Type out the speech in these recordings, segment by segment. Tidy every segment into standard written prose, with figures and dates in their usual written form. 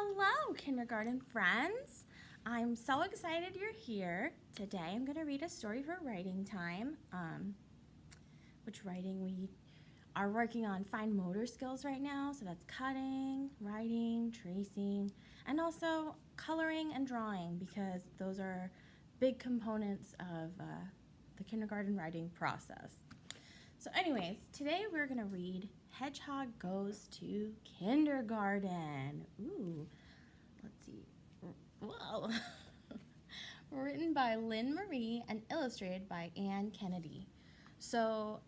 Hello, kindergarten friends. I'm so excited you're here. Today I'm going to read a story for writing time. Which writing we are working on fine motor skills right now. So that's cutting, writing, tracing, and also coloring and drawing because those are big components of the kindergarten writing process. So anyways, today we're going to read Hedgehog Goes to Kindergarten. Ooh, let's see. Whoa. Written by Lynn Marie and illustrated by Ann Kennedy. So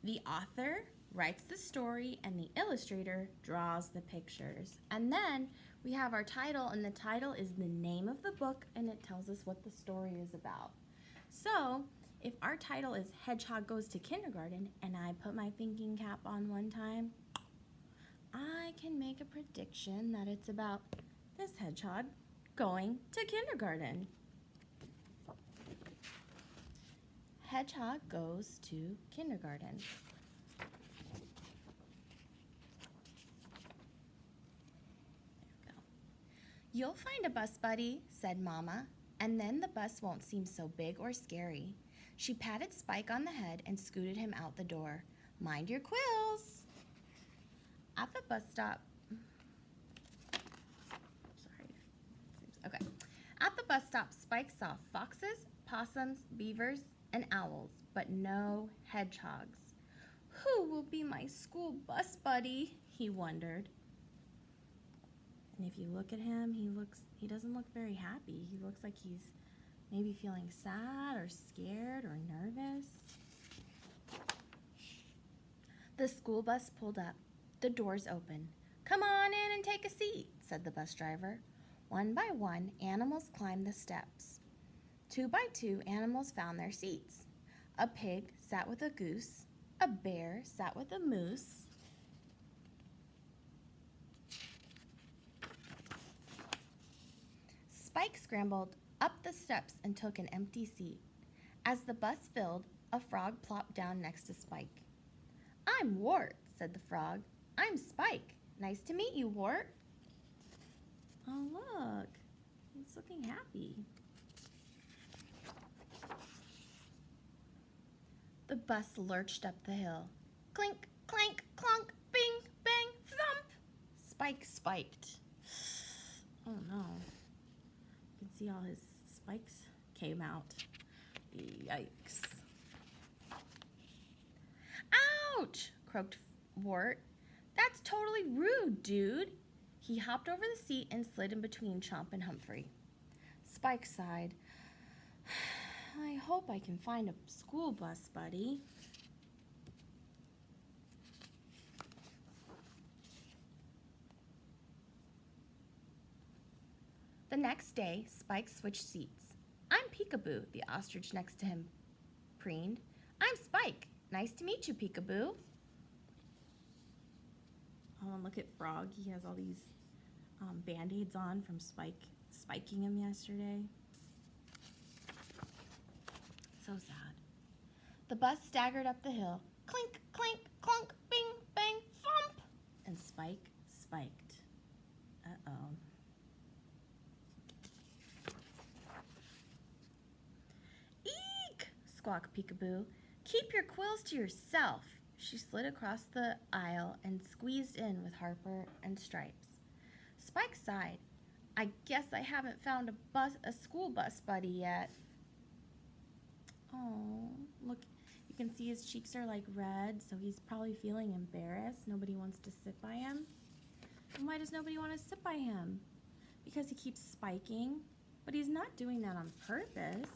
the author writes the story and the illustrator draws the pictures. And then we have our title, and the title is the name of the book, and it tells us what the story is about. So if our title is Hedgehog Goes to Kindergarten, and I put my thinking cap on one time, I can make a prediction that it's about this hedgehog going to kindergarten. Hedgehog goes to kindergarten. There we go. You'll find a bus buddy, said Mama, and then the bus won't seem so big or scary. She patted Spike on the head and scooted him out the door. Mind your quills. At the bus stop, At the bus stop, Spike saw foxes, possums, beavers, and owls, but no hedgehogs. Who will be my school bus buddy? He wondered. And if you look at him, he doesn't look very happy. He looks like he's maybe feeling sad or scared or nervous. The school bus pulled up. The doors opened. Come on in and take a seat, said the bus driver. One by one, animals climbed the steps. 2 by 2, animals found their seats. A pig sat with a goose. A bear sat with a moose. Spike scrambled up the steps and took an empty seat. As the bus filled, a frog plopped down next to Spike. I'm Wart, said the frog. I'm Spike. Nice to meet you, Wart. Oh, look. He's looking happy. The bus lurched up the hill. Clink, clank, clunk, bing, bang, thump. Spike spiked. Oh, no. You can see all his spikes came out. Yikes. Ouch, croaked Wart. That's totally rude, dude. He hopped over the seat and slid in between Chomp and Humphrey. Spike sighed. I hope I can find a school bus buddy. The next day, Spike switched seats. I'm Peekaboo, the ostrich next to him preened. I'm Spike. Nice to meet you, Peekaboo. Oh, and look at Frog. He has all these Band-Aids on from spiking him yesterday. So sad. The bus staggered up the hill. Clink, clank, clunk, bing, bang, thump. And Spike spiked. Uh-oh. Eek! Squawked Peekaboo. Keep your quills to yourself. She slid across the aisle and squeezed in with Harper and Stripes. Spike sighed. I guess I haven't found a school bus buddy yet. Oh, look, you can see his cheeks are like red, so he's probably feeling embarrassed. Nobody wants to sit by him. And why does nobody want to sit by him? Because he keeps spiking, but he's not doing that on purpose.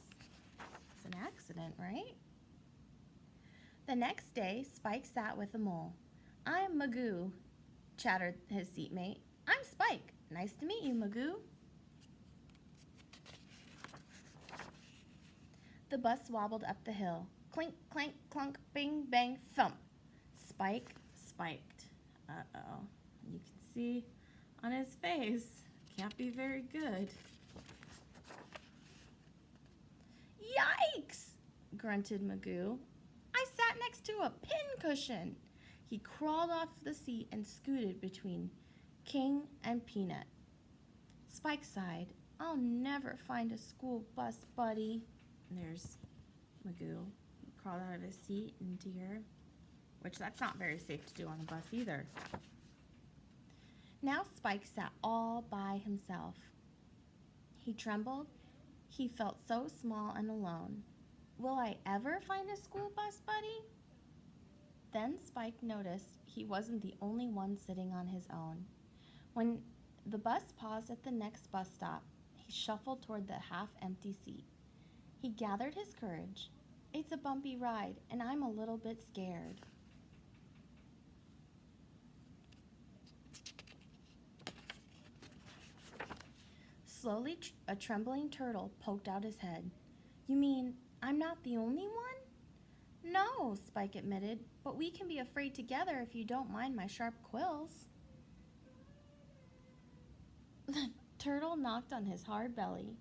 It's an accident, right? The next day, Spike sat with a mole. I'm Magoo, chattered his seatmate. I'm Spike. Nice to meet you, Magoo. The bus wobbled up the hill. Clink, clank, clunk, bing, bang, thump. Spike spiked. Uh-oh. You can see on his face. Can't be very good. Yikes! Grunted Magoo. I sat next to a pincushion. He crawled off the seat and scooted between King and Peanut. Spike sighed. I'll never find a school bus buddy. And there's Magoo. He crawled out of his seat into here, which that's not very safe to do on a bus either. Now Spike sat all by himself. He trembled. He felt so small and alone. Will I ever find a school bus buddy? Then Spike noticed he wasn't the only one sitting on his own. When the bus paused at the next bus stop, he shuffled toward the half-empty seat. He gathered his courage. It's a bumpy ride, and I'm a little bit scared. Slowly, a trembling turtle poked out his head. You mean I'm not the only one? No, Spike admitted, but we can be afraid together if you don't mind my sharp quills. The turtle knocked on his hard belly.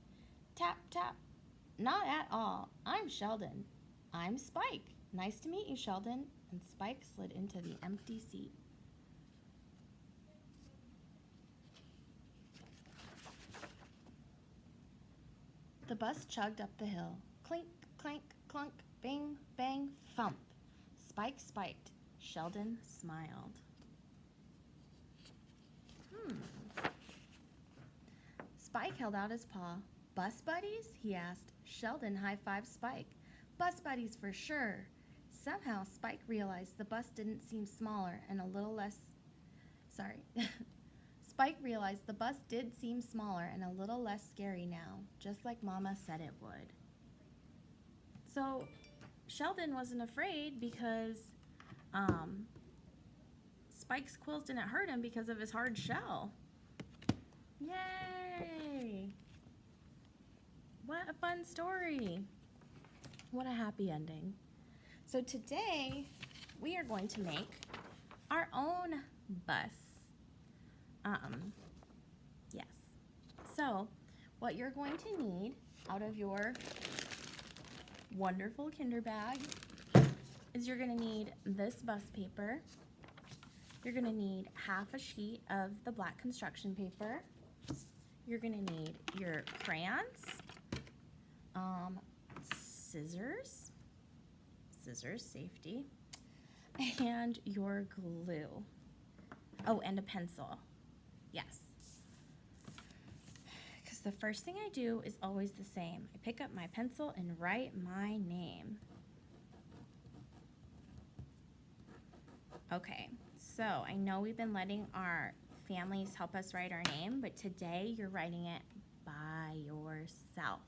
Tap, tap. Not at all. I'm Sheldon. I'm Spike. Nice to meet you, Sheldon. And Spike slid into the empty seat. The bus chugged up the hill. Clink, clank, clunk, bing, bang, thump. Spike spiked. Sheldon smiled. Spike held out his paw. Bus buddies? He asked. Sheldon high-fived Spike. Bus buddies for sure. Somehow Spike realized the bus didn't seem smaller and a little less... Spike realized the bus did seem smaller and a little less scary now, just like Mama said it would. So Sheldon wasn't afraid because Spike's quills didn't hurt him because of his hard shell. Yay! What a fun story. What a happy ending. So today we are going to make our own bus. Yes. So what you're going to need out of your wonderful Kinder bag is you're going to need this bus paper. You're going to need half a sheet of the black construction paper. You're going to need your crayons, scissors, safety, and your glue. Oh, and a pencil. Yes. Because the first thing I do is always the same. I pick up my pencil and write my name. Okay, so I know we've been letting our families help us write our name, but today you're writing it by yourself.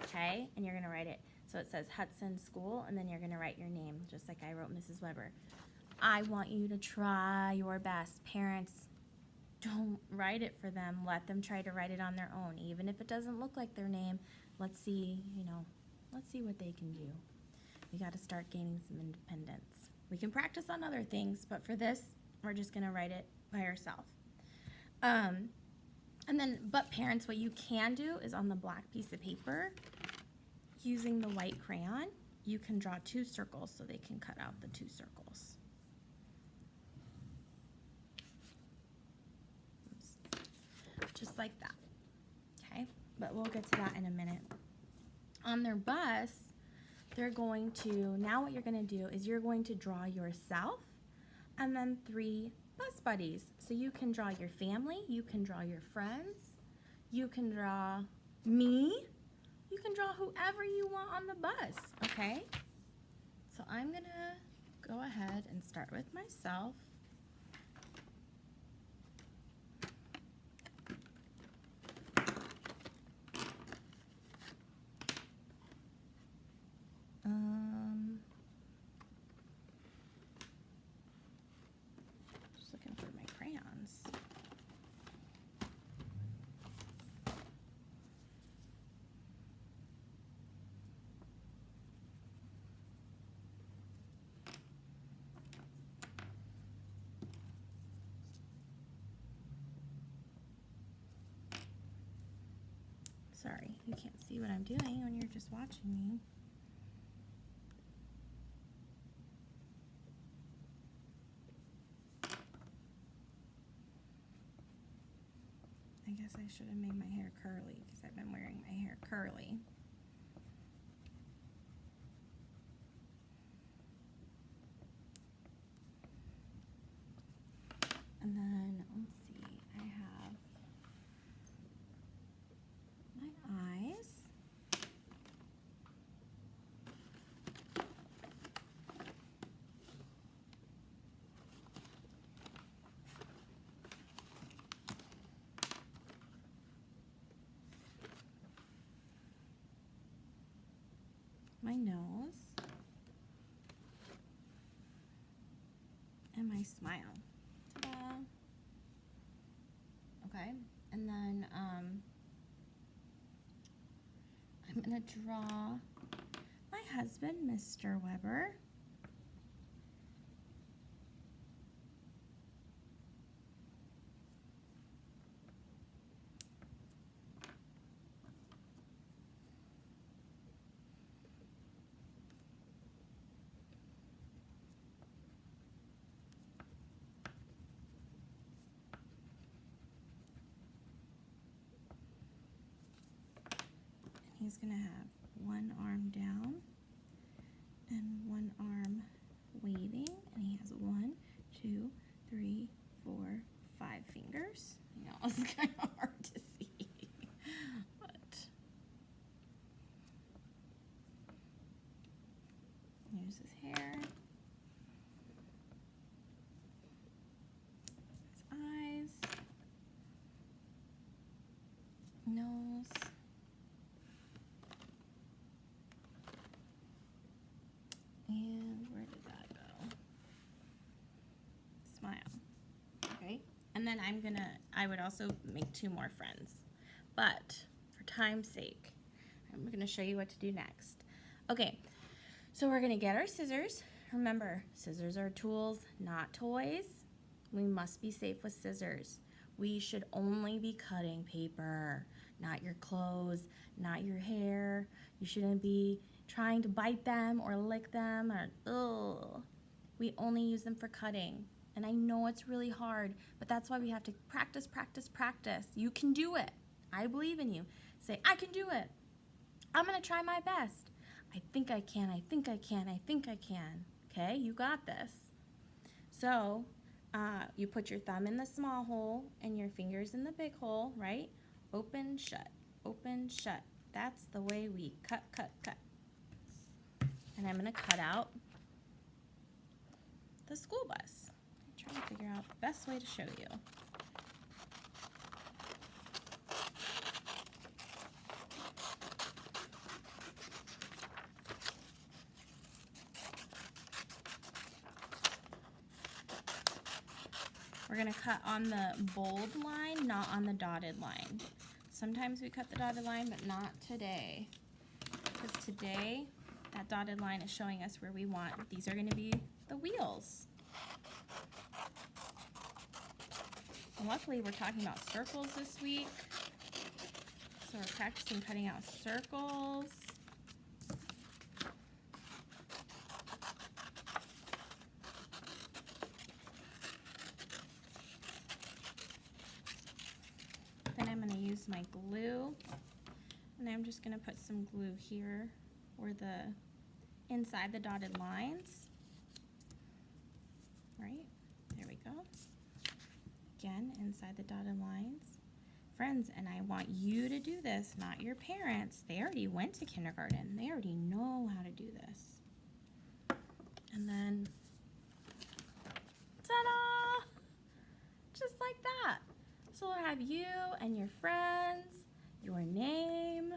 Okay, and you're going to write it. So it says Hudson School, and then you're going to write your name, just like I wrote Mrs. Weber. I want you to try your best. Parents, don't write it for them. Let them try to write it on their own. Even if it doesn't look like their name, let's see, let's see what they can do. We got to start gaining some independence. We can practice on other things, but for this, we're just going to write it by ourselves. But parents, what you can do is on the black piece of paper, using the white crayon, you can draw 2 circles so they can cut out the 2 circles. Just like that, okay? But we'll get to that in a minute. On their bus, they're going to, now what you're going to do is you're going to draw yourself and then 3 bus buddies. So you can draw your family, you can draw your friends, you can draw me, you can draw whoever you want on the bus, okay? So I'm going to go ahead and start with myself. Just looking for my crayons. Sorry, you can't see what I'm doing when you're just watching me. I guess I should have made my hair curly because I've been wearing my hair curly. And then, let's see, I have my eyes. My nose. And my smile. Ta-da! Okay, and then I'm gonna draw my husband, Mr. Weber. He's gonna have one arm down and one arm waving, and he has 1, 2, 3, 4, 5 fingers. I know it's kind of hard to see, but here's his hair, his eyes, nose. And where did that go? Smile. Okay. And then I would also make 2 more friends. But for time's sake, I'm going to show you what to do next. Okay. So we're going to get our scissors. Remember, scissors are tools, not toys. We must be safe with scissors. We should only be cutting paper, not your clothes, not your hair. You shouldn't be trying to bite them or lick them or ugh. We only use them for cutting. And I know it's really hard, but that's why we have to practice, practice, practice. You can do it. I believe in you. Say, I can do it. I'm gonna try my best. I think I can, I think I can, I think I can. Okay, you got this. So, you put your thumb in the small hole and your fingers in the big hole, right? Open, shut, open, shut. That's the way we cut, cut, cut. And I'm going to cut out the school bus. I'm trying to figure out the best way to show you. We're going to cut on the bold line, not on the dotted line. Sometimes we cut the dotted line, but not today. Because today, that dotted line is showing us where we want. These are going to be the wheels. And luckily, we're talking about circles this week. So we're practicing cutting out circles. Then I'm going to use my glue. And I'm just going to put some glue here or inside the dotted lines. Right? There we go. Again, inside the dotted lines. Friends, and I want you to do this, not your parents. They already went to kindergarten. They already know how to do this. And then, ta-da! Just like that. So we'll have you and your friends, your name,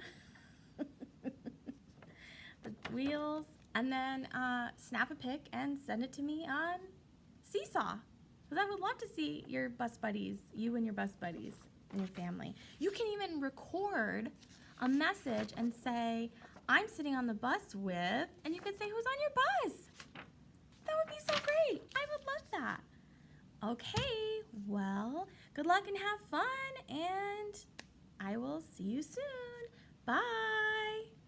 the wheels, and then snap a pic and send it to me on SeeSaw. Because I would love to see your bus buddies, you and your bus buddies and your family. You can even record a message and say, I'm sitting on the bus with, and you can say who's on your bus. That would be so great. I would love that. Okay, well, good luck and have fun, and I will see you soon. Bye.